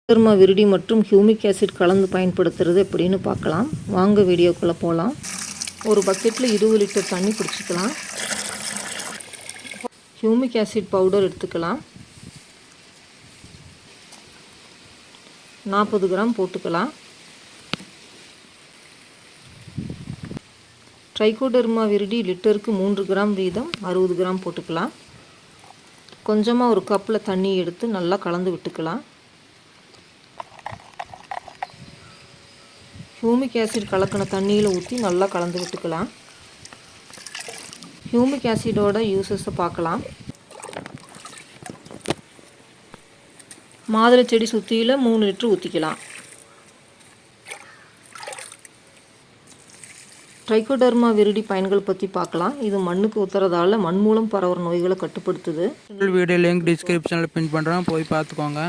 Trichoderma viride மற்றும் humic acid கலந்து பயன்படுத்துறது எப்படின்னு பார்க்கலாம். வாங்க வீடியோக்குள்ளே போகலாம். ஒரு பக்கெட்டில் 20 லிட்டர் தண்ணி பிடிச்சிக்கலாம். ஹியூமிக் ஆசிட் பவுடர் எடுத்துக்கலாம். 40 கிராம் போட்டுக்கலாம். ட்ரைகோடர்மா விரிடி லிட்டருக்கு 3 கிராம் வீதம் 60 கிராம் போட்டுக்கலாம். கொஞ்சமாக ஒரு கப்பில் தண்ணி எடுத்து நல்லா கலந்து விட்டுக்கலாம். ஹியூமிக் ஆசிட் கலக்கின தண்ணியில் ஊற்றி நல்லா கலந்து விட்டுக்கலாம். ஹியூமிக் ஆசிடோட யூசஸை பார்க்கலாம். மாதுளை செடி சுற்றியில் 3 லிட்டர் ஊற்றிக்கலாம். ட்ரைகோடர்மா விரிடி பயன்கள் பற்றி பார்க்கலாம். இது மண்ணுக்கு ஊற்றுறதால மண் மூலம் பரவுற நோய்களை கட்டுப்படுத்துது. வீடியோ லிங்க் டிஸ்கிரிப்ஷனில் பின் பண்ணுறோம், போய் பார்த்துக்கோங்க.